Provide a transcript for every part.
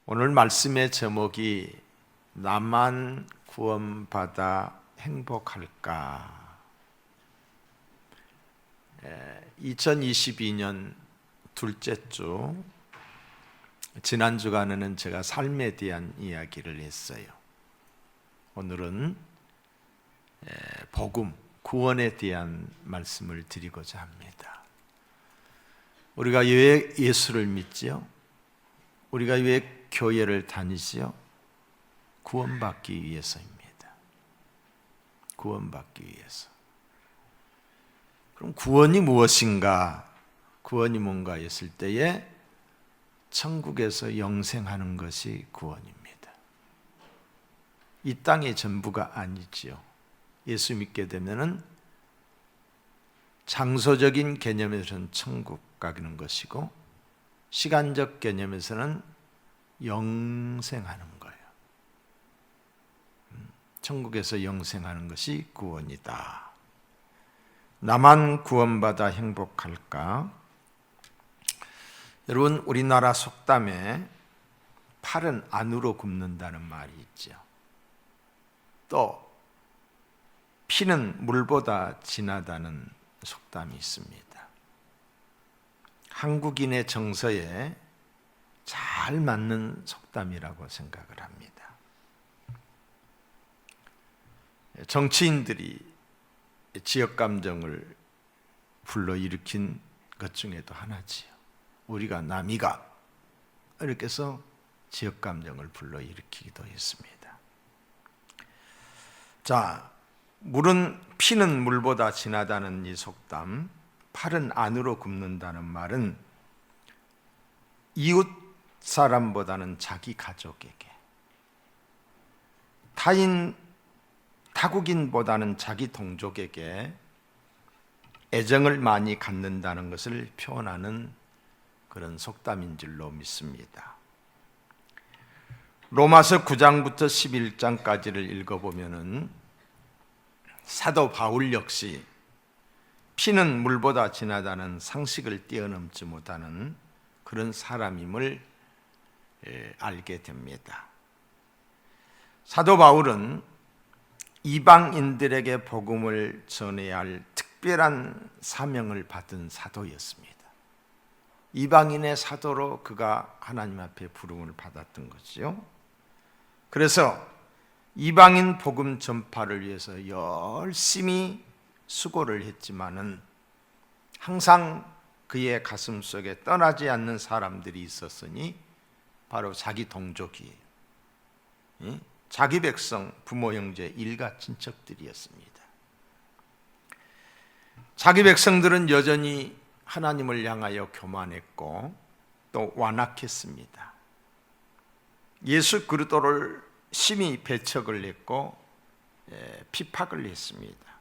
오늘 말씀의 제목이 나만 구원받아 행복할까? 2022년 둘째 주 지난 주간에는 제가 삶에 대한 이야기를 했어요. 오늘은 복음, 구원에 대한 말씀을 드리고자 합니다. 우리가 왜 예수를 믿지요? 우리가 왜 교회를 다니지요? 구원받기 위해서입니다. 구원받기 위해서. 그럼 구원이 무엇인가? 구원이 뭔가 했을 때에 천국에서 영생하는 것이 구원입니다. 이 땅의 전부가 아니지요. 예수 믿게 되면은 장소적인 개념에서는 천국 가는 것이고 시간적 개념에서는 영생하는 거예요. 천국에서 영생하는 것이 구원이다. 나만 구원받아 행복할까? 여러분, 우리나라 속담에 팔은 안으로 굽는다는 말이 있죠. 또 피는 물보다 진하다는 속담이 있습니다. 한국인의 정서에 잘 맞는 속담이라고 생각을 합니다. 정치인들이 지역 감정을 불러일으킨 것 중에도 하나지요. 우리가 남이가 이렇게 해서 지역 감정을 불러일으키기도 했습니다. 자, 피는 물보다 진하다는 이 속담, 팔은 안으로 굽는다는 말은 이웃 사람보다는 자기 가족에게, 타국인보다는 자기 동족에게 애정을 많이 갖는다는 것을 표현하는 그런 속담인 줄로 믿습니다. 로마서 9장부터 11장까지를 읽어보면은 사도 바울 역시 피는 물보다 진하다는 상식을 뛰어넘지 못하는 그런 사람임을 알게 됩니다. 사도 바울은 이방인들에게 복음을 전해야 할 특별한 사명을 받은 사도였습니다. 이방인의 사도로 그가 하나님 앞에 부름을 받았던 거죠. 그래서 이방인 복음 전파를 위해서 열심히 수고를 했지만은 항상 그의 가슴 속에 떠나지 않는 사람들이 있었으니 바로 자기 동족이, 자기 백성, 부모, 형제, 일가, 친척들이었습니다. 자기 백성들은 여전히 하나님을 향하여 교만했고 또 완악했습니다. 예수 그리스도를 심히 배척을 했고 핍박을 했습니다.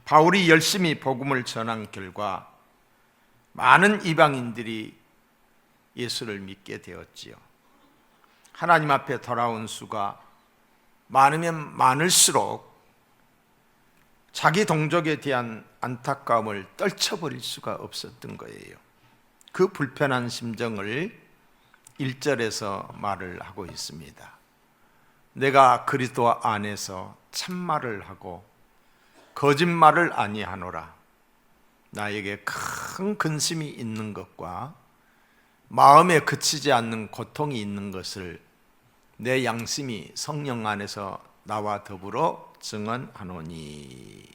바울이 열심히 복음을 전한 결과 많은 이방인들이 예수를 믿게 되었지요. 하나님 앞에 돌아온 수가 많으면 많을수록 자기 동족에 대한 안타까움을 떨쳐버릴 수가 없었던 거예요. 그 불편한 심정을 1절에서 말을 하고 있습니다. 내가 그리스도 안에서 참말을 하고 거짓말을 아니하노라. 나에게 큰 근심이 있는 것과 마음에 그치지 않는 고통이 있는 것을 내 양심이 성령 안에서 나와 더불어 증언하노니.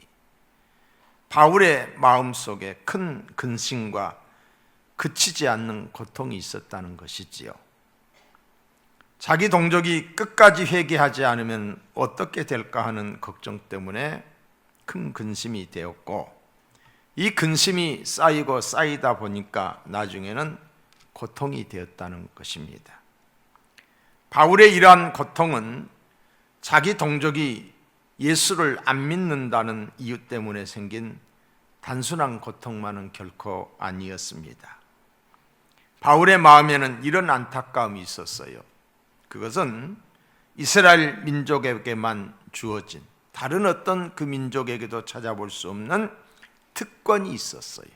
바울의 마음속에 큰 근심과 그치지 않는 고통이 있었다는 것이지요. 자기 동족이 끝까지 회개하지 않으면 어떻게 될까 하는 걱정 때문에 큰 근심이 되었고, 이 근심이 쌓이고 쌓이다 보니까 나중에는 고통이 되었다는 것입니다. 바울의 이러한 고통은 자기 동족이 예수를 안 믿는다는 이유 때문에 생긴 단순한 고통만은 결코 아니었습니다. 바울의 마음에는 이런 안타까움이 있었어요. 그것은 이스라엘 민족에게만 주어진, 다른 어떤 그 민족에게도 찾아볼 수 없는 특권이 있었어요.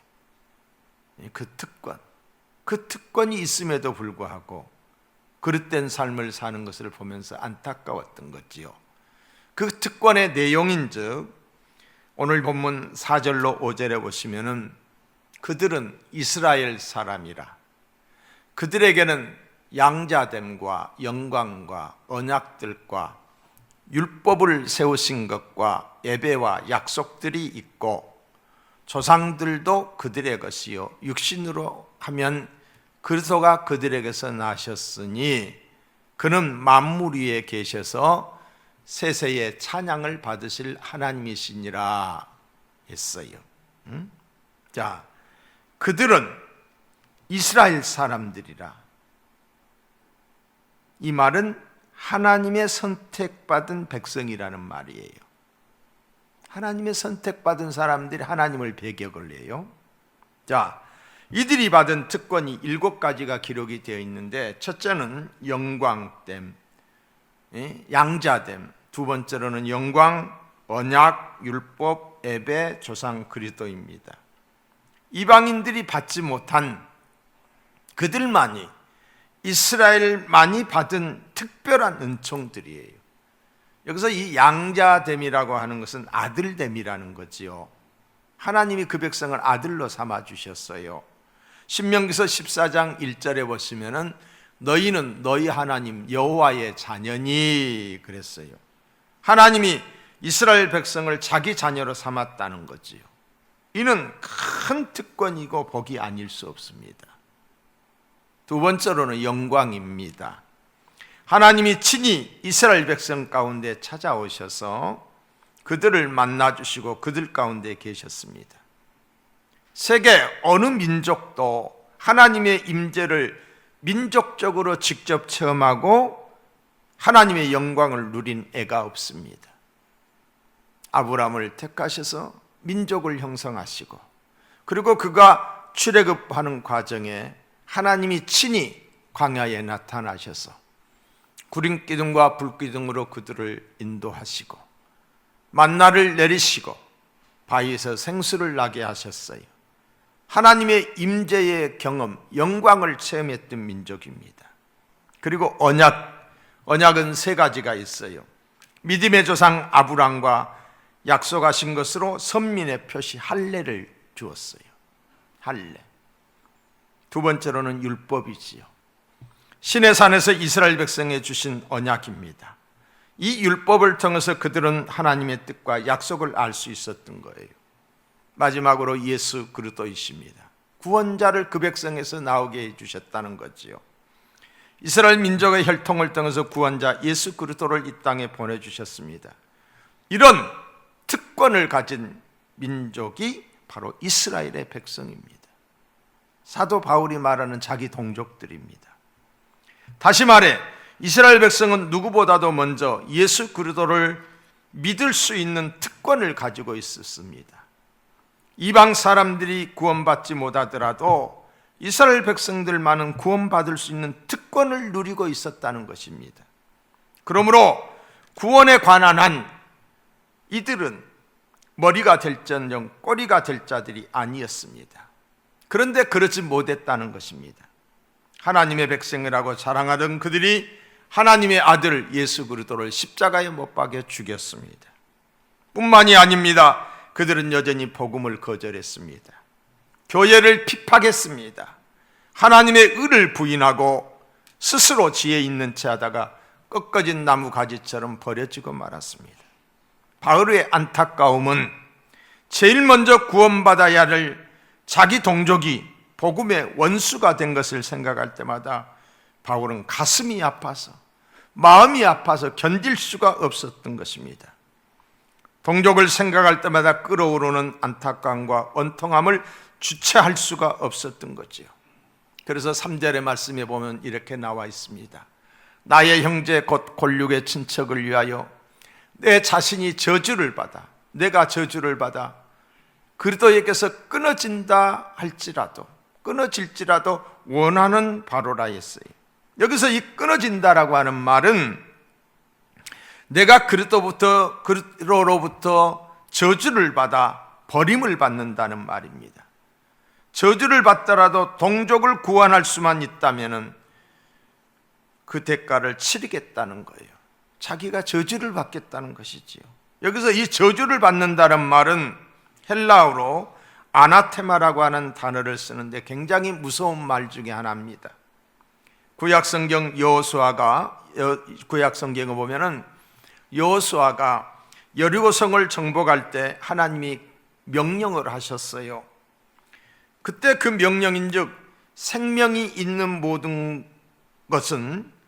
그 특권이 있음에도 불구하고 그릇된 삶을 사는 것을 보면서 안타까웠던 거지요. 그 특권의 내용인즉 오늘 본문 4절로 5절에 보시면은 그들은 이스라엘 사람이라 그들에게는 양자됨과 영광과 언약들과 율법을 세우신 것과 예배와 약속들이 있고 조상들도 그들의 것이요 육신으로 하면 그리스도가 그들에게서 나셨으니 그는 만물 위에 계셔서 세세의 찬양을 받으실 하나님이시니라 했어요. 자, 그들은 이스라엘 사람들이라. 이 말은 하나님의 선택받은 백성이라는 말이에요. 하나님의 선택받은 사람들이 하나님을 배격을 해요. 자, 이들이 받은 특권이 7가지가 기록이 되어 있는데 첫째는 영광됨, 양자됨, 두 번째로는 영광, 언약, 율법, 예배, 조상 그리스도입니다. 이방인들이 받지 못한 그들만이 이스라엘만이 받은 특별한 은총들이에요. 여기서 이 양자됨이라고 하는 것은 아들됨이라는 거지요. 하나님이 그 백성을 아들로 삼아 주셨어요. 신명기서 14장 1절에 보시면은 너희는 너희 하나님 여호와의 자녀니 그랬어요. 하나님이 이스라엘 백성을 자기 자녀로 삼았다는 거지요. 이는 큰 특권이고 복이 아닐 수 없습니다. 두 번째로는 영광입니다. 하나님이 친히 이스라엘 백성 가운데 찾아오셔서 그들을 만나주시고 그들 가운데 계셨습니다. 세계 어느 민족도 하나님의 임재를 민족적으로 직접 체험하고 하나님의 영광을 누린 애가 없습니다. 아브라함을 택하셔서 민족을 형성하시고 그리고 그가 출애굽하는 과정에 하나님이 친히 광야에 나타나셔서 구름 기둥과 불 기둥으로 그들을 인도하시고 만나를 내리시고 바위에서 생수를 나게 하셨어요. 하나님의 임재의 경험, 영광을 체험했던 민족입니다. 그리고 언약은 3가지가 있어요. 믿음의 조상 아브람과 약속하신 것으로 선민의 표시 할례를 주었어요. 할례. 두 번째로는 율법이지요. 시내산에서 이스라엘 백성에 주신 언약입니다. 이 율법을 통해서 그들은 하나님의 뜻과 약속을 알 수 있었던 거예요. 마지막으로 예수 그리스도이십니다. 구원자를 그 백성에서 나오게 해주셨다는 거지요. 이스라엘 민족의 혈통을 통해서 구원자 예수 그리스도를 이 땅에 보내주셨습니다. 이런 특권을 가진 민족이 바로 이스라엘의 백성입니다. 사도 바울이 말하는 자기 동족들입니다. 다시 말해 이스라엘 백성은 누구보다도 먼저 예수 그리스도를 믿을 수 있는 특권을 가지고 있었습니다. 이방 사람들이 구원받지 못하더라도 이스라엘 백성들만은 구원받을 수 있는 특권을 누리고 있었다는 것입니다. 그러므로 구원에 관한 한 이들은 머리가 될전정 꼬리가 될 자들이 아니었습니다. 그런데 그렇지 못했다는 것입니다. 하나님의 백성이라고 자랑하던 그들이 하나님의 아들 예수 그리스도를 십자가에 못 박여 죽였습니다. 뿐만이 아닙니다. 그들은 여전히 복음을 거절했습니다. 교회를 핍박했습니다. 하나님의 의를 부인하고 스스로 지혜 있는 채 하다가 꺾어진 나무 가지처럼 버려지고 말았습니다. 바울의 안타까움은 제일 먼저 구원받아야 할 자기 동족이 복음의 원수가 된 것을 생각할 때마다 바울은 가슴이 아파서 마음이 아파서 견딜 수가 없었던 것입니다. 동족을 생각할 때마다 끓어오르는 안타까움과 원통함을 주체할 수가 없었던 거지요. 그래서 3절의 말씀에 보면 이렇게 나와 있습니다. 나의 형제 곧 골육의 친척을 위하여 내 자신이 저주를 받아 내가 저주를 받아 그리스도에게서 끊어진다 할지라도 끊어질지라도 원하는 바로라 했어요. 여기서 이 끊어진다라고 하는 말은 내가 그리스도로부터 저주를 받아 버림을 받는다는 말입니다. 저주를 받더라도 동족을 구원할 수만 있다면은 그 대가를 치르겠다는 거예요. 자기가 저주를 받겠다는 것이지요. 여기서 이 저주를 받는다는 말은 헬라어로 아나테마라고 하는 단어를 쓰는데 굉장히 무서운 말 중에 하나입니다. 구약성경 구약성경을 보면은 여호수아가 여리고성을 정복할 때 하나님이 명령을 하셨어요. 그때 그 명령인즉 생명이 있는 모든 것은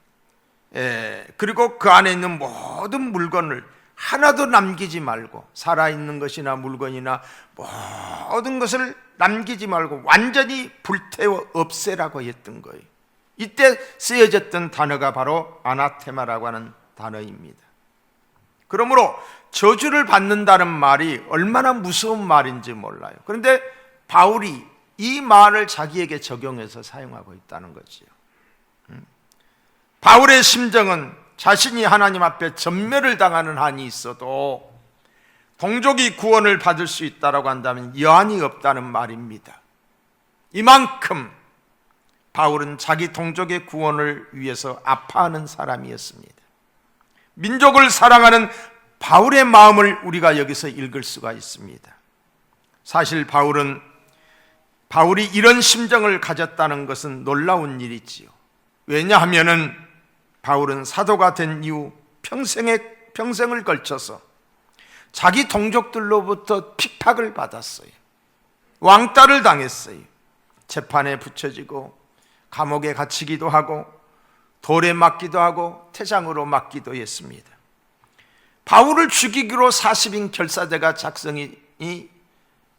그리고 그 안에 있는 모든 물건을 하나도 남기지 말고, 살아있는 것이나 물건이나 모든 것을 남기지 말고 완전히 불태워 없애라고 했던 거예요. 이때 쓰여졌던 단어가 바로 아나테마라고 하는 단어입니다. 그러므로 저주를 받는다는 말이 얼마나 무서운 말인지 몰라요. 그런데 바울이 이 말을 자기에게 적용해서 사용하고 있다는 거지요. 바울의 심정은 자신이 하나님 앞에 전멸을 당하는 한이 있어도 동족이 구원을 받을 수 있다고 한다면 여한이 없다는 말입니다. 이만큼 바울은 자기 동족의 구원을 위해서 아파하는 사람이었습니다. 민족을 사랑하는 바울의 마음을 우리가 여기서 읽을 수가 있습니다. 사실 바울이 이런 심정을 가졌다는 것은 놀라운 일이지요. 왜냐하면은 바울은 사도가 된 이후 평생을 걸쳐서 자기 동족들로부터 핍박을 받았어요. 왕따를 당했어요. 재판에 붙여지고 감옥에 갇히기도 하고 돌에 맞기도 하고 태장으로 맞기도 했습니다. 바울을 죽이기로 40인 결사대가 작성이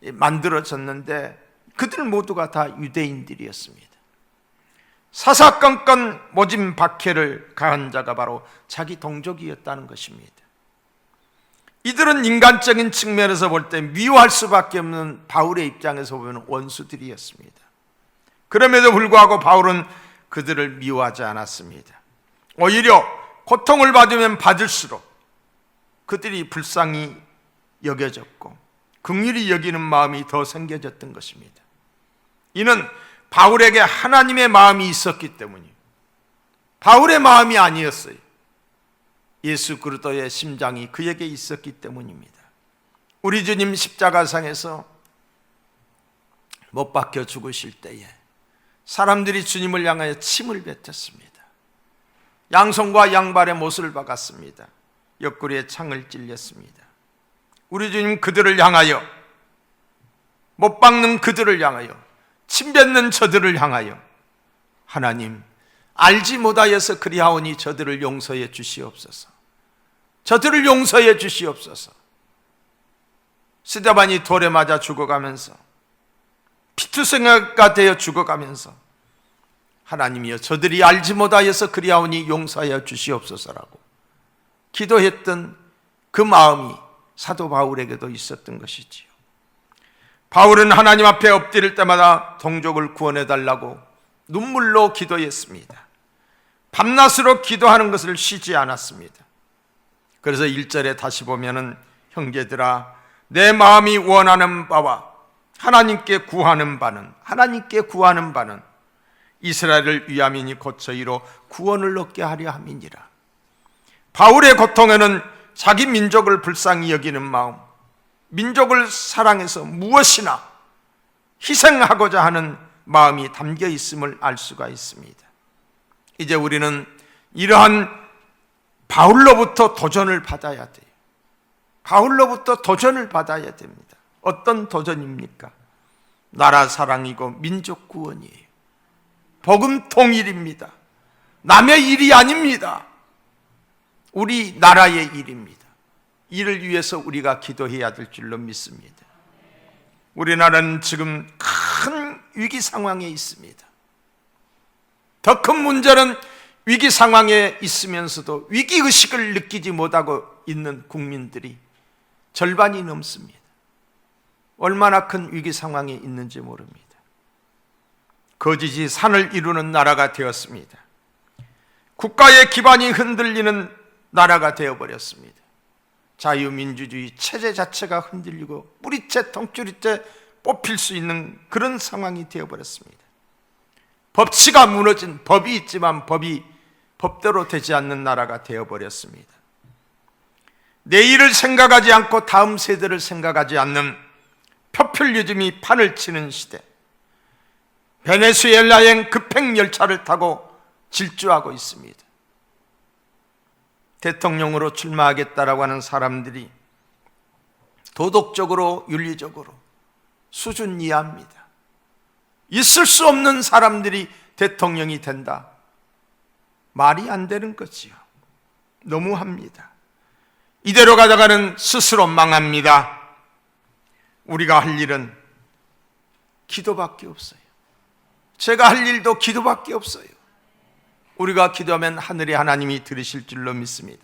만들어졌는데 그들 모두가 다 유대인들이었습니다. 사사건건 모진 박해를 가한 자가 바로 자기 동족이었다는 것입니다. 이들은 인간적인 측면에서 볼 때 미워할 수밖에 없는 바울의 입장에서 보면 원수들이었습니다. 그럼에도 불구하고 바울은 그들을 미워하지 않았습니다. 오히려 고통을 받으면 받을수록 그들이 불쌍히 여겨졌고 긍휼히 여기는 마음이 더 생겨졌던 것입니다. 이는 바울에게 하나님의 마음이 있었기 때문이에요. 바울의 마음이 아니었어요. 예수 그리스도의 심장이 그에게 있었기 때문입니다. 우리 주님 십자가상에서 못 박혀 죽으실 때에 사람들이 주님을 향하여 침을 뱉었습니다. 양손과 양발에 못을 박았습니다. 옆구리에 창을 찔렸습니다. 우리 주님 그들을 향하여, 못 박는 그들을 향하여, 침 뱉는 저들을 향하여 하나님 알지 못하여서 그리하오니 저들을 용서해 주시옵소서. 저들을 용서해 주시옵소서. 스데반이 돌에 맞아 죽어가면서 피투성이가 되어 죽어가면서 하나님이여 저들이 알지 못하여서 그리하오니 용서하여 주시옵소서라고 기도했던 그 마음이 사도 바울에게도 있었던 것이지요. 바울은 하나님 앞에 엎드릴 때마다 동족을 구원해달라고 눈물로 기도했습니다. 밤낮으로 기도하는 것을 쉬지 않았습니다. 그래서 1절에 다시 보면은 형제들아 내 마음이 원하는 바와 하나님께 구하는 바는 이스라엘을 위함이니 곧 저희로 구원을 얻게 하려 함이니라. 바울의 고통에는 자기 민족을 불쌍히 여기는 마음, 민족을 사랑해서 무엇이나 희생하고자 하는 마음이 담겨 있음을 알 수가 있습니다. 이제 우리는 이러한 바울로부터 도전을 받아야 돼요. 바울로부터 도전을 받아야 됩니다. 어떤 도전입니까? 나라 사랑이고 민족 구원이에요. 복음 통일입니다. 남의 일이 아닙니다. 우리 나라의 일입니다. 이를 위해서 우리가 기도해야 될 줄로 믿습니다. 우리나라는 지금 큰 위기 상황에 있습니다. 더 큰 문제는 위기 상황에 있으면서도 위기의식을 느끼지 못하고 있는 국민들이 절반이 넘습니다. 얼마나 큰 위기 상황에 있는지 모릅니다. 거짓이 산을 이루는 나라가 되었습니다. 국가의 기반이 흔들리는 나라가 되어버렸습니다. 자유민주주의 체제 자체가 흔들리고 뿌리째 통조리째 뽑힐 수 있는 그런 상황이 되어버렸습니다. 법치가 무너진, 법이 있지만 법이 법대로 되지 않는 나라가 되어버렸습니다. 내일을 생각하지 않고 다음 세대를 생각하지 않는 포퓰리즘이 판을 치는 시대, 베네수엘라행 급행열차를 타고 질주하고 있습니다. 대통령으로 출마하겠다라고 하는 사람들이 도덕적으로, 윤리적으로 수준 이하입니다. 있을 수 없는 사람들이 대통령이 된다. 말이 안 되는 거지요. 너무합니다. 이대로 가다가는 스스로 망합니다. 우리가 할 일은 기도밖에 없어요. 제가 할 일도 기도밖에 없어요. 우리가 기도하면 하늘의 하나님이 들으실 줄로 믿습니다.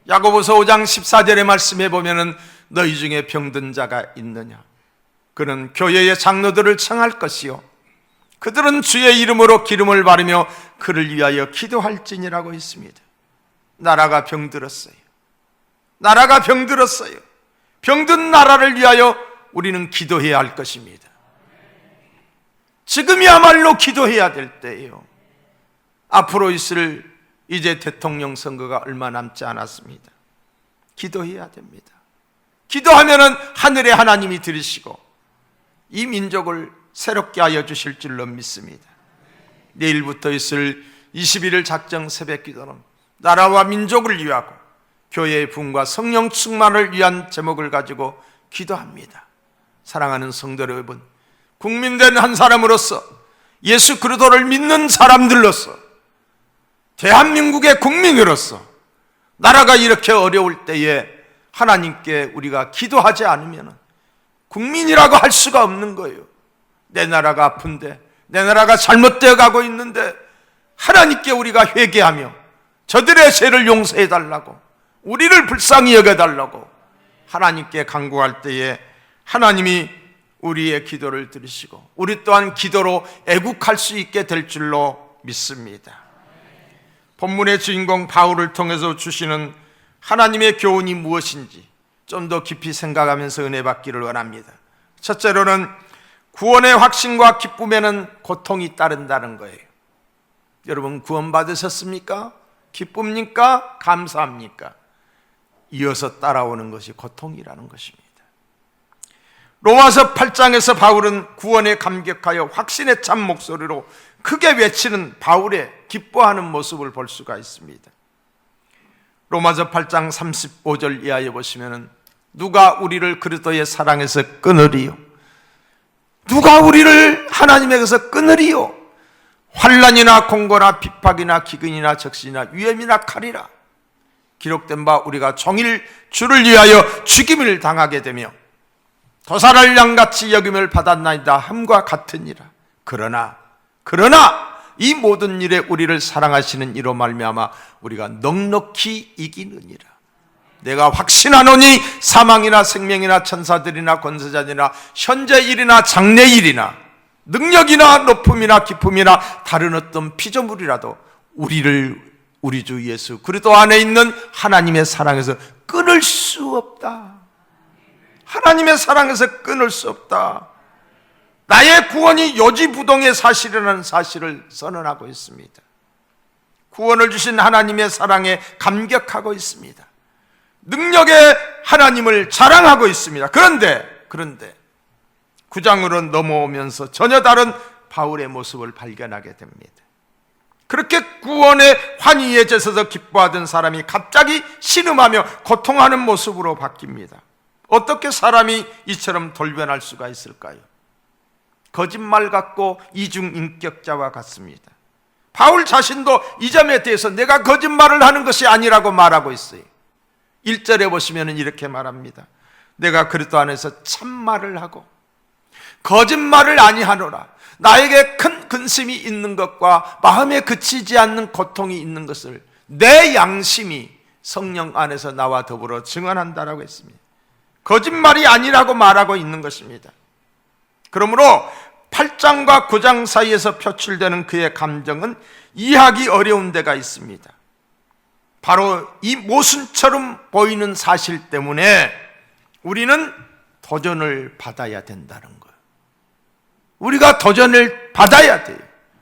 야고보서 5장 14절의 말씀에 보면은 너희 중에 병든 자가 있느냐? 그는 교회의 장로들을 청할 것이요 그들은 주의 이름으로 기름을 바르며 그를 위하여 기도할지니라고 있습니다. 나라가 병들었어요. 나라가 병들었어요. 병든 나라를 위하여 우리는 기도해야 할 것입니다. 지금이야말로 기도해야 될 때예요. 앞으로 있을 이제 대통령 선거가 얼마 남지 않았습니다. 기도해야 됩니다. 기도하면은 하늘의 하나님이 들으시고 이 민족을 새롭게 하여 주실 줄로 믿습니다. 내일부터 있을 21일 작정 새벽 기도는 나라와 민족을 위하고 교회의 부흥과 성령 충만을 위한 제목을 가지고 기도합니다. 사랑하는 성도 여러분, 국민된 한 사람으로서 예수 그리스도를 믿는 사람들로서 대한민국의 국민으로서 나라가 이렇게 어려울 때에 하나님께 우리가 기도하지 않으면 국민이라고 할 수가 없는 거예요. 내 나라가 아픈데, 내 나라가 잘못되어 가고 있는데 하나님께 우리가 회개하며 저들의 죄를 용서해 달라고, 우리를 불쌍히 여겨달라고 하나님께 간구할 때에 하나님이 우리의 기도를 들으시고 우리 또한 기도로 애국할 수 있게 될 줄로 믿습니다. 본문의 주인공 바울을 통해서 주시는 하나님의 교훈이 무엇인지 좀 더 깊이 생각하면서 은혜 받기를 원합니다. 첫째로는 구원의 확신과 기쁨에는 고통이 따른다는 거예요. 여러분 구원 받으셨습니까? 기쁩니까? 감사합니까? 이어서 따라오는 것이 고통이라는 것입니다. 로마서 8장에서 바울은 구원에 감격하여 확신에 찬 목소리로 크게 외치는 바울의 기뻐하는 모습을 볼 수가 있습니다. 로마서 8장 35절 이하에 보시면은 누가 우리를 그리스도의 사랑에서 끊으리요? 누가 우리를 하나님에게서 끊으리요? 환난이나 공고나 핍박이나 기근이나 적신이나 위험이나 칼이라 기록된 바 우리가 종일 주를 위하여 죽임을 당하게 되며 도살할 양같이 여김을 받았나이다 함과 같으니라. 그러나 이 모든 일에 우리를 사랑하시는 이로 말미암아 우리가 넉넉히 이기느니라. 내가 확신하노니 사망이나 생명이나 천사들이나 권세자들이나 현재 일이나 장래 일이나 능력이나 높음이나 기쁨이나 다른 어떤 피조물이라도 우리를 우리 주 예수 그리스도 안에 있는 하나님의 사랑에서 끊을 수 없다. 하나님의 사랑에서 끊을 수 없다. 나의 구원이 요지부동의 사실이라는 사실을 선언하고 있습니다. 구원을 주신 하나님의 사랑에 감격하고 있습니다. 능력의 하나님을 자랑하고 있습니다. 그런데 9장으로 넘어오면서 전혀 다른 바울의 모습을 발견하게 됩니다. 그렇게 구원의 환희에 젖어서 기뻐하던 사람이 갑자기 신음하며 고통하는 모습으로 바뀝니다. 어떻게 사람이 이처럼 돌변할 수가 있을까요? 거짓말 같고 이중인격자와 같습니다. 바울 자신도 이 점에 대해서 내가 거짓말을 하는 것이 아니라고 말하고 있어요. 1절에 보시면 이렇게 말합니다. 내가 그리스도 안에서 참말을 하고 거짓말을 아니하노라. 나에게 큰 근심이 있는 것과 마음에 그치지 않는 고통이 있는 것을 내 양심이 성령 안에서 나와 더불어 증언한다라고 했습니다. 거짓말이 아니라고 말하고 있는 것입니다. 그러므로 8장과 9장 사이에서 표출되는 그의 감정은 이해하기 어려운 데가 있습니다. 바로 이 모순처럼 보이는 사실 때문에 우리는 도전을 받아야 된다는 거예요. 우리가 도전을 받아야 돼요.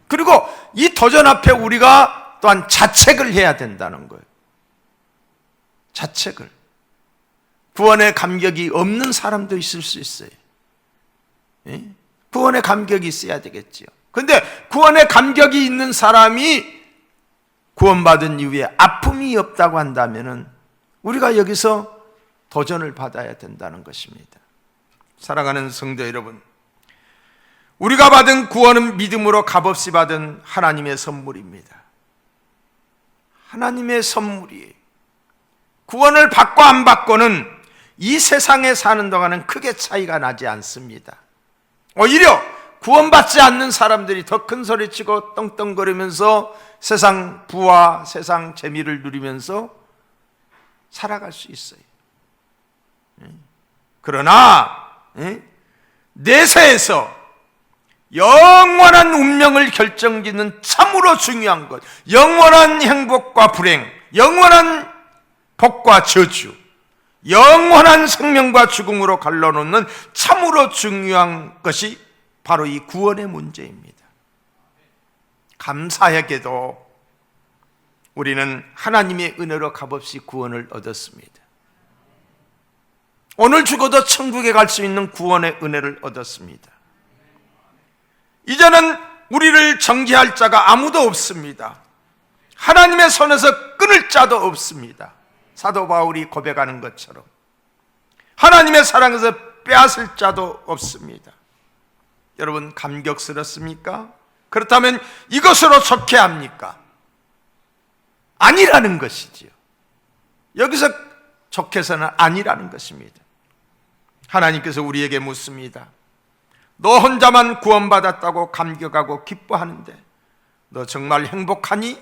그리고 이 도전 앞에 우리가 또한 자책을 해야 된다는 거예요. 자책을. 구원의 감격이 없는 사람도 있을 수 있어요. 예? 구원의 감격이 있어야 되겠지요. 근데 구원의 감격이 있는 사람이 구원받은 이후에 아픔이 없다고 한다면 우리가 여기서 도전을 받아야 된다는 것입니다. 사랑하는 성도 여러분, 우리가 받은 구원은 믿음으로 값없이 받은 하나님의 선물입니다. 하나님의 선물이에요. 구원을 받고 안 받고는 이 세상에 사는 동안은 크게 차이가 나지 않습니다. 오히려 구원받지 않는 사람들이 더 큰 소리치고 떵떵거리면서 세상 부와 세상 재미를 누리면서 살아갈 수 있어요. 그러나 내세에서 영원한 운명을 결정짓는 참으로 중요한 것, 영원한 행복과 불행, 영원한 복과 저주, 영원한 생명과 죽음으로 갈라놓는 참으로 중요한 것이 바로 이 구원의 문제입니다. 감사하게도 우리는 하나님의 은혜로 값없이 구원을 얻었습니다. 오늘 죽어도 천국에 갈 수 있는 구원의 은혜를 얻었습니다. 이제는 우리를 정죄할 자가 아무도 없습니다. 하나님의 손에서 끊을 자도 없습니다. 사도 바울이 고백하는 것처럼 하나님의 사랑에서 빼앗을 자도 없습니다. 여러분, 감격스럽습니까? 그렇다면 이것으로 좋게 합니까? 아니라는 것이지요. 여기서 좋게서는 아니라는 것입니다. 하나님께서 우리에게 묻습니다. 너 혼자만 구원받았다고 감격하고 기뻐하는데 너 정말 행복하니?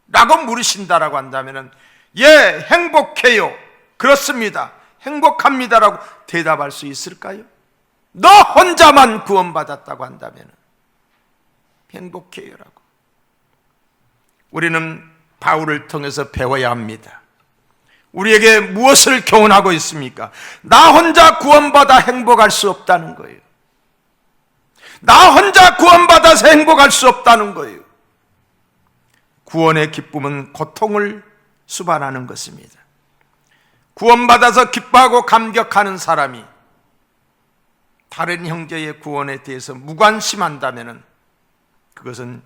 라고 물으신다라고 한다면 예, 행복해요. 그렇습니다. 행복합니다라고 대답할 수 있을까요? 너 혼자만 구원받았다고 한다면 행복해요라고. 우리는 바울을 통해서 배워야 합니다. 우리에게 무엇을 교훈하고 있습니까? 나 혼자 구원받아 행복할 수 없다는 거예요. 나 혼자 구원받아서 행복할 수 없다는 거예요. 구원의 기쁨은 고통을 수반하는 것입니다. 구원받아서 기뻐하고 감격하는 사람이 다른 형제의 구원에 대해서 무관심한다면 그것은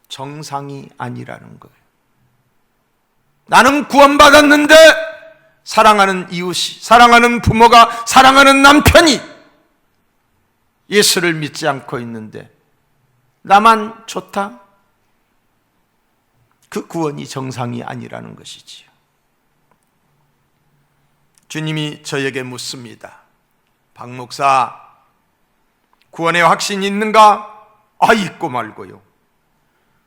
정상이 아니라는 거예요. 나는 구원받았는데 사랑하는 이웃이, 사랑하는 부모가, 사랑하는 남편이 예수를 믿지 않고 있는데 나만 좋다? 그 구원이 정상이 아니라는 것이지요. 주님이 저에게 묻습니다. 박 목사, 구원의 확신이 있는가? 아, 있고 말고요.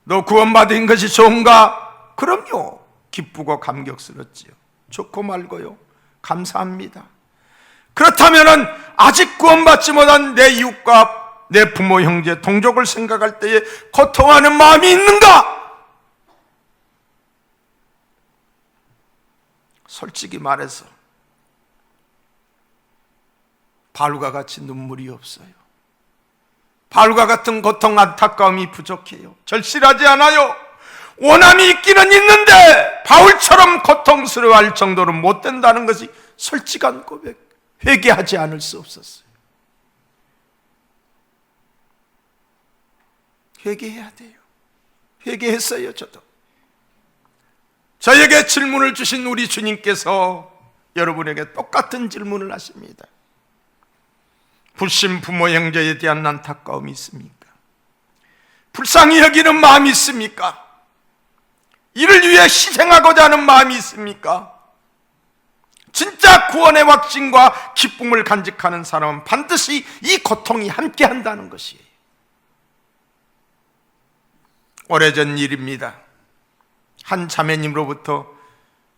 너 구원받은 것이 좋은가? 그럼요. 기쁘고 감격스럽지요. 좋고 말고요. 감사합니다. 그렇다면 아직 구원받지 못한 내 이웃과 내 부모, 형제, 동족을 생각할 때에 고통하는 마음이 있는가? 솔직히 말해서 바울과 같이 눈물이 없어요. 바울과 같은 고통, 안타까움이 부족해요. 절실하지 않아요. 원함이 있기는 있는데 바울처럼 고통스러워할 정도로 못 된다는 것이 솔직한 고백, 회개하지 않을 수 없었어요. 회개해야 돼요. 회개했어요. 저도. 저에게 질문을 주신 우리 주님께서 여러분에게 똑같은 질문을 하십니다. 불신 부모 형제에 대한 안타까움이 있습니까? 불쌍히 여기는 마음이 있습니까? 이를 위해 희생하고자 하는 마음이 있습니까? 진짜 구원의 확신과 기쁨을 간직하는 사람은 반드시 이 고통이 함께한다는 것이에요. 오래전 일입니다. 한 자매님으로부터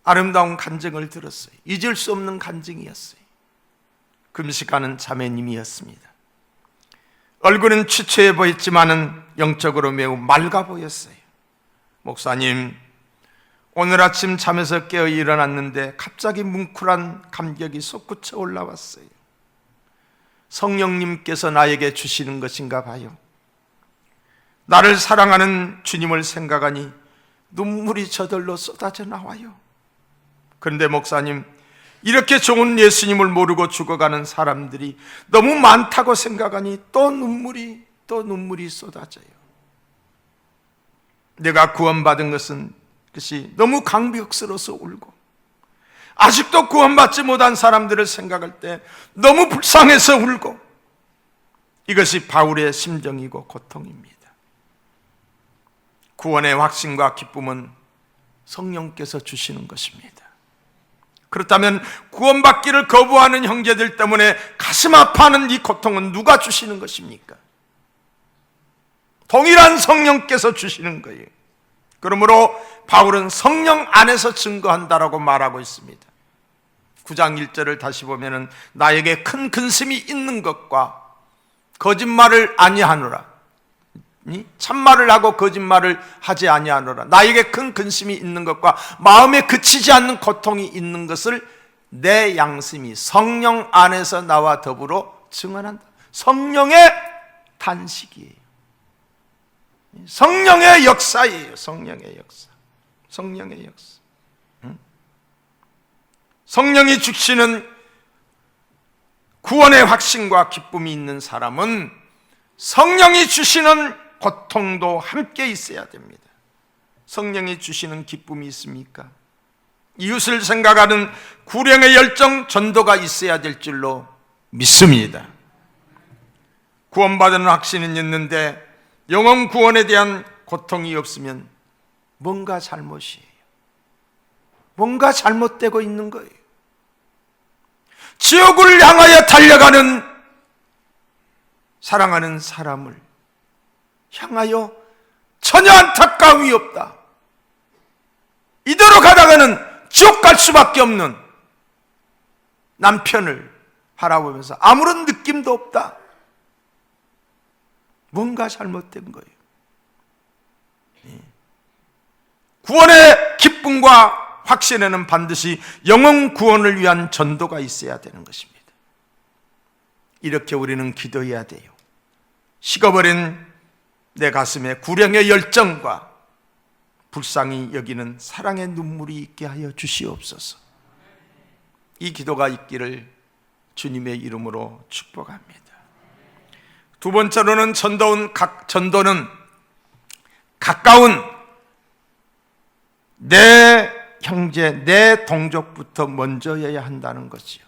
아름다운 간증을 들었어요. 잊을 수 없는 간증이었어요. 금식하는 자매님이었습니다. 얼굴은 추추해 보였지만은 영적으로 매우 맑아 보였어요. 목사님, 오늘 아침 잠에서 깨어 일어났는데 갑자기 뭉클한 감격이 솟구쳐 올라왔어요. 성령님께서 나에게 주시는 것인가 봐요. 나를 사랑하는 주님을 생각하니 눈물이 저절로 쏟아져 나와요. 그런데 목사님, 이렇게 좋은 예수님을 모르고 죽어가는 사람들이 너무 많다고 생각하니 또 눈물이 쏟아져요. 내가 구원받은 것이 너무 감격스러워서 울고, 아직도 구원받지 못한 사람들을 생각할 때 너무 불쌍해서 울고, 이것이 바울의 심정이고 고통입니다. 구원의 확신과 기쁨은 성령께서 주시는 것입니다. 그렇다면 구원받기를 거부하는 형제들 때문에 가슴 아파하는 이 고통은 누가 주시는 것입니까? 동일한 성령께서 주시는 거예요. 그러므로 바울은 성령 안에서 증거한다라고 말하고 있습니다. 9장 1절을 다시 보면은 나에게 큰 근심이 있는 것과 거짓말을 아니하노라, 참말을 하고 거짓말을 하지 아니하노라, 나에게 큰 근심이 있는 것과 마음에 그치지 않는 고통이 있는 것을 내 양심이 성령 안에서 나와 더불어 증언한다. 성령의 탄식이에요. 성령의 역사예요. 성령의 역사. 성령의 역사. 성령이 주시는 구원의 확신과 기쁨이 있는 사람은 성령이 주시는 고통도 함께 있어야 됩니다. 성령이 주시는 기쁨이 있습니까? 이웃을 생각하는 구령의 열정, 전도가 있어야 될 줄로 믿습니다. 구원받은 확신은 있는데 영혼 구원에 대한 고통이 없으면 뭔가 잘못이에요. 뭔가 잘못되고 있는 거예요. 지옥을 향하여 달려가는 사랑하는 사람을 향하여 전혀 안타까움이 없다. 이대로 가다가는 지옥 갈 수밖에 없는 남편을 바라보면서 아무런 느낌도 없다. 뭔가 잘못된 거예요. 구원의 기쁨과 확신에는 반드시 영혼 구원을 위한 전도가 있어야 되는 것입니다. 이렇게 우리는 기도해야 돼요. 식어버린 내 가슴에 구령의 열정과 불쌍히 여기는 사랑의 눈물이 있게 하여 주시옵소서. 이 기도가 있기를 주님의 이름으로 축복합니다. 두 번째로는 전도는 가까운 내 형제, 내 동족부터 먼저여야 한다는 것이요.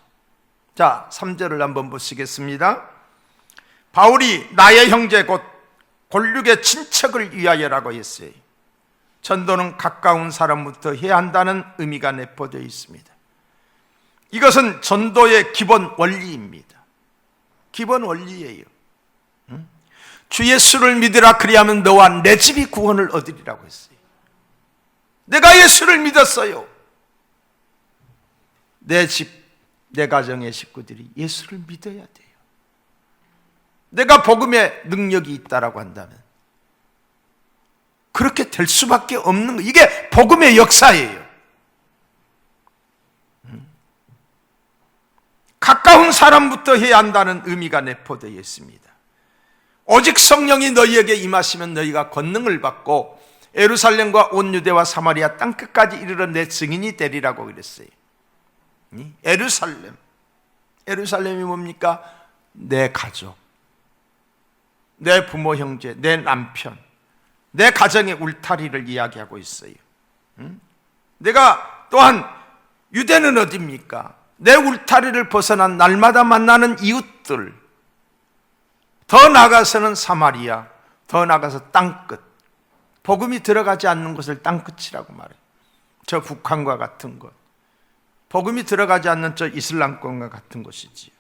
자, 3절을 한번 보시겠습니다. 바울이 나의 형제 곧 골육의 친척을 위하여라고 했어요. 전도는 가까운 사람부터 해야 한다는 의미가 내포되어 있습니다. 이것은 전도의 기본 원리입니다. 기본 원리예요. 주 예수를 믿으라, 그리하면 너와 내 집이 구원을 얻으리라고 했어요. 내가 예수를 믿었어요. 내 집, 내 가정의 식구들이 예수를 믿어야 돼요. 내가 복음의 능력이 있다라고 한다면 그렇게 될 수밖에 없는 거예요. 이게 복음의 역사예요. 가까운 사람부터 해야 한다는 의미가 내포되어 있습니다. 오직 성령이 너희에게 임하시면 너희가 권능을 받고 예루살렘과 온 유대와 사마리아 땅끝까지 이르러 내 증인이 되리라고 그랬어요. 예루살렘이 뭡니까? 내 가족, 내 부모 형제, 내 남편, 내 가정의 울타리를 이야기하고 있어요. 내가 또한 유대는 어디입니까? 내 울타리를 벗어난 날마다 만나는 이웃들, 더 나아가서는 사마리아, 더 나아가서 땅끝, 복음이 들어가지 않는 곳을 땅끝이라고 말해요. 저 북한과 같은 곳, 복음이 들어가지 않는 저 이슬람권과 같은 곳이지요.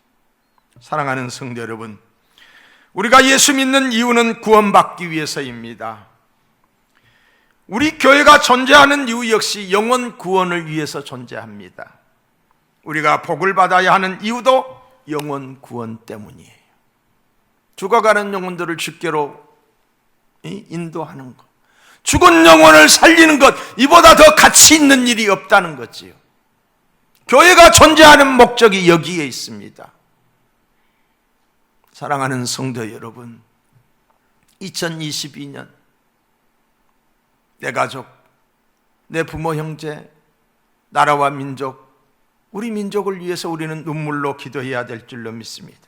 사랑하는 성도 여러분, 우리가 예수 믿는 이유는 구원받기 위해서입니다. 우리 교회가 존재하는 이유 역시 영혼 구원을 위해서 존재합니다. 우리가 복을 받아야 하는 이유도 영혼 구원 때문이에요. 죽어가는 영혼들을 주께로 인도하는 것, 죽은 영혼을 살리는 것, 이보다 더 가치 있는 일이 없다는 거지요. 교회가 존재하는 목적이 여기에 있습니다. 사랑하는 성도 여러분, 2022년 내 가족, 내 부모, 형제, 나라와 민족, 우리 민족을 위해서 우리는 눈물로 기도해야 될 줄로 믿습니다.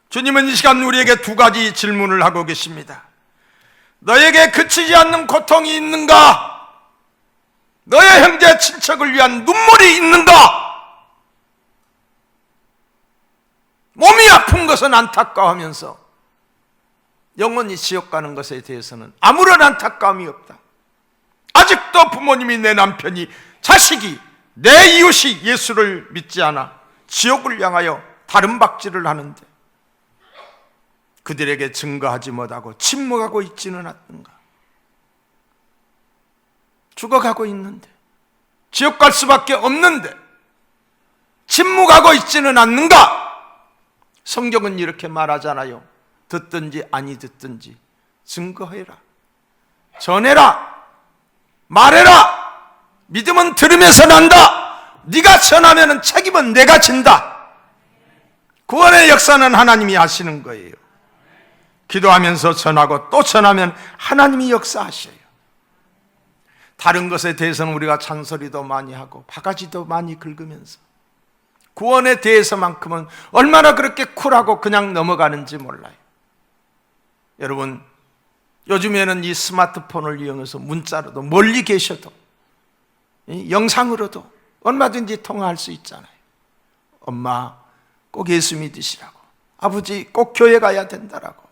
주님은 이 시간 우리에게 두 가지 질문을 하고 계십니다. 너에게 그치지 않는 고통이 있는가? 너의 형제 친척을 위한 눈물이 있는가? 몸이 아픈 것은 안타까워하면서 영원히 지옥 가는 것에 대해서는 아무런 안타까움이 없다. 아직도 부모님이, 내 남편이, 자식이, 내 이웃이 예수를 믿지 않아 지옥을 향하여 다른 박질을 하는데 그들에게 증거하지 못하고 침묵하고 있지는 않는가? 죽어가고 있는데, 지옥 갈 수밖에 없는데 침묵하고 있지는 않는가? 성경은 이렇게 말하잖아요. 듣든지 아니 듣든지 증거해라, 전해라, 말해라. 믿음은 들으면서 난다. 네가 전하면 책임은 내가 진다. 구원의 역사는 하나님이 하시는 거예요. 기도하면서 전하고 또 전하면 하나님이 역사하셔요. 다른 것에 대해서는 우리가 잔소리도 많이 하고 바가지도 많이 긁으면서 구원에 대해서만큼은 얼마나 그렇게 쿨하고 그냥 넘어가는지 몰라요. 여러분, 요즘에는 이 스마트폰을 이용해서 문자로도, 멀리 계셔도 영상으로도 얼마든지 통화할 수 있잖아요. 엄마 꼭 예수 믿으시라고, 아버지 꼭 교회 가야 된다라고,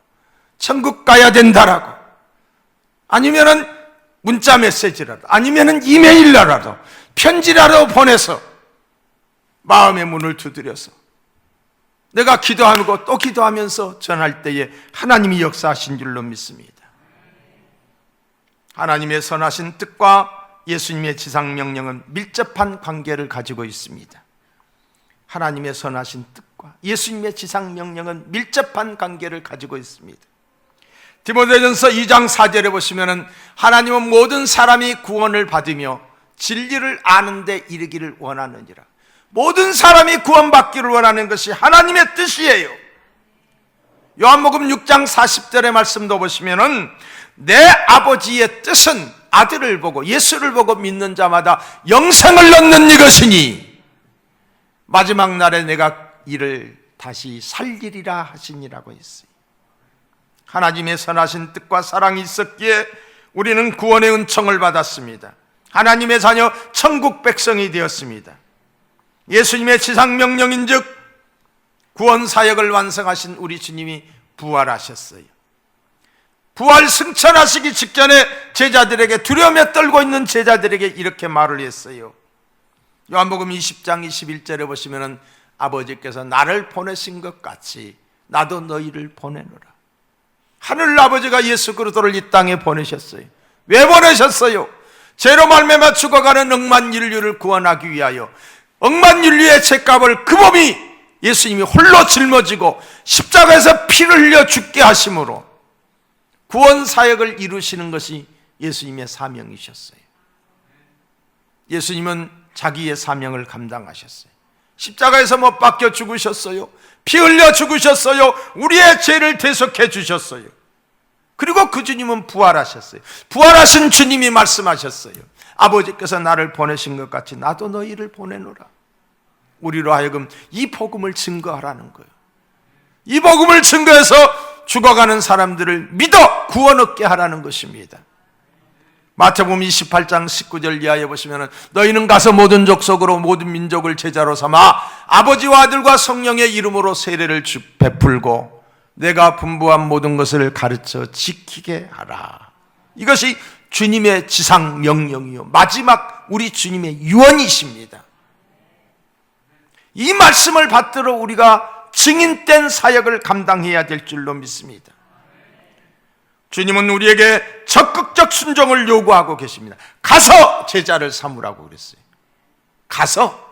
천국 가야 된다라고, 아니면은 문자 메시지라도, 아니면은 이메일로라도, 편지라도 보내서 마음의 문을 두드려서 내가 기도하고 또 기도하면서 전할 때에 하나님이 역사하신 줄로 믿습니다. 하나님의 선하신 뜻과 예수님의 지상명령은 밀접한 관계를 가지고 있습니다. 하나님의 선하신 뜻과 예수님의 지상명령은 밀접한 관계를 가지고 있습니다. 디모데전서 2장 4절에 보시면은 하나님은 모든 사람이 구원을 받으며 진리를 아는 데 이르기를 원하느니라. 모든 사람이 구원받기를 원하는 것이 하나님의 뜻이에요. 요한복음 6장 40절의 말씀도 보시면은 내 아버지의 뜻은 아들을 보고 예수를 보고 믿는 자마다 영생을 얻는 이것이니 마지막 날에 내가 이를 다시 살리리라 하시니라고 했어요. 하나님의 선하신 뜻과 사랑이 있었기에 우리는 구원의 은총을 받았습니다. 하나님의 자녀 천국 백성이 되었습니다. 예수님의 지상명령인즉 구원 사역을 완성하신 우리 주님이 부활하셨어요. 부활 승천하시기 직전에 제자들에게, 두려움에 떨고 있는 제자들에게 이렇게 말을 했어요. 요한복음 20장 21절에 보시면은 아버지께서 나를 보내신 것 같이 나도 너희를 보내노라. 하늘 아버지가 예수 그리스도를 이 땅에 보내셨어요. 왜 보내셨어요? 죄로 말미암아 죽어가는 억만 인류를 구원하기 위하여 억만 인류의 죄값을 그 몸이 예수님이 홀로 짊어지고 십자가에서 피를 흘려 죽게 하심으로 구원 사역을 이루시는 것이 예수님의 사명이셨어요. 예수님은 자기의 사명을 감당하셨어요. 십자가에서 못 박혀 죽으셨어요. 피 흘려 죽으셨어요. 우리의 죄를 대속해 주셨어요. 그리고 그 주님은 부활하셨어요. 부활하신 주님이 말씀하셨어요. 아버지께서 나를 보내신 것 같이 나도 너희를 보내노라. 우리로 하여금 이 복음을 증거하라는 거예요. 이 복음을 증거해서 죽어가는 사람들을 믿어 구원 얻게 하라는 것입니다. 마태복음 28장 19절 이하에 보시면 너희는 가서 모든 족속으로 모든 민족을 제자로 삼아 아버지와 아들과 성령의 이름으로 세례를 베풀고 내가 분부한 모든 것을 가르쳐 지키게 하라. 이것이 주님의 지상 명령이요 마지막 우리 주님의 유언이십니다. 이 말씀을 받들어 우리가 증인된 사역을 감당해야 될 줄로 믿습니다. 주님은 우리에게 적극적 순종을 요구하고 계십니다. 가서 제자를 삼으라고 그랬어요. 가서,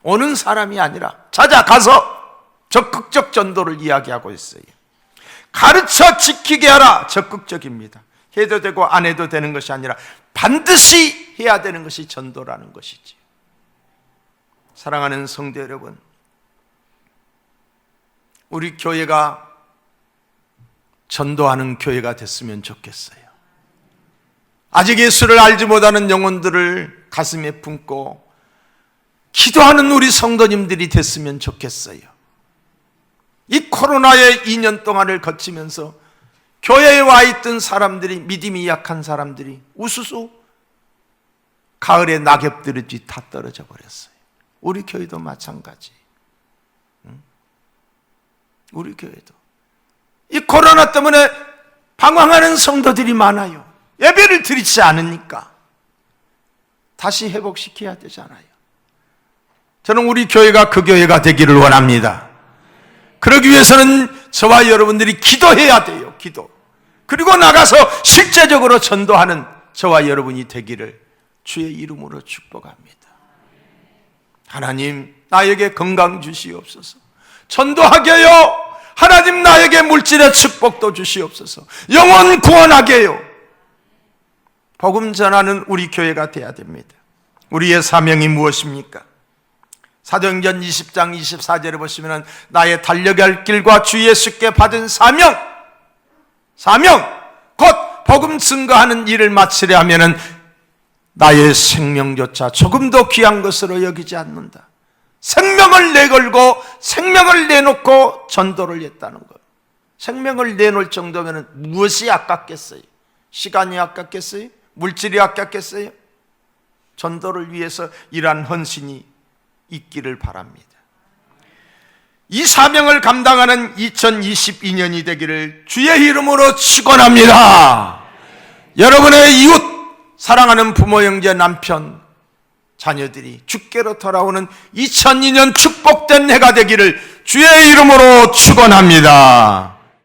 오는 사람이 아니라 찾아가서 적극적 전도를 이야기하고 있어요. 가르쳐 지키게 하라, 적극적입니다. 해도 되고 안 해도 되는 것이 아니라 반드시 해야 되는 것이 전도라는 것이지. 사랑하는 성도 여러분, 우리 교회가 전도하는 교회가 됐으면 좋겠어요. 아직 예수를 알지 못하는 영혼들을 가슴에 품고 기도하는 우리 성도님들이 됐으면 좋겠어요. 이 코로나의 2년 동안을 거치면서 교회에 와 있던 사람들이, 믿음이 약한 사람들이 우수수 가을에 낙엽 들듯이 다 떨어져 버렸어요. 우리 교회도 마찬가지. 우리 교회도 이 코로나 때문에 방황하는 성도들이 많아요. 예배를 드리지 않으니까 다시 회복시켜야 되잖아요. 저는 우리 교회가 그 교회가 되기를 원합니다. 그러기 위해서는 저와 여러분들이 기도해야 돼요. 기도. 그리고 나가서 실제적으로 전도하는 저와 여러분이 되기를 주의 이름으로 축복합니다. 하나님, 나에게 건강 주시옵소서. 전도하게 하여 하나님, 나에게 물질의 축복도 주시옵소서. 영혼 구원하게 하여 복음 전하는 우리 교회가 되어야 됩니다. 우리의 사명이 무엇입니까? 사도행전 20장 24절에 보시면 나의 달려갈 길과 주 예수께 받은 사명, 곧 복음 증거하는 일을 마치려 하면은 나의 생명조차 조금도 귀한 것으로 여기지 않는다. 생명을 내걸고 생명을 내놓고 전도를 했다는 것. 생명을 내놓을 정도면 무엇이 아깝겠어요? 시간이 아깝겠어요? 물질이 아깝겠어요? 전도를 위해서 일한 헌신이 있기를 바랍니다. 이 사명을 감당하는 2022년이 되기를 주의 이름으로 축원합니다. 여러분의 이웃, 사랑하는 부모, 형제, 남편, 자녀들이 주께로 돌아오는 2002년 축복된 해가 되기를 주의 이름으로 축원합니다.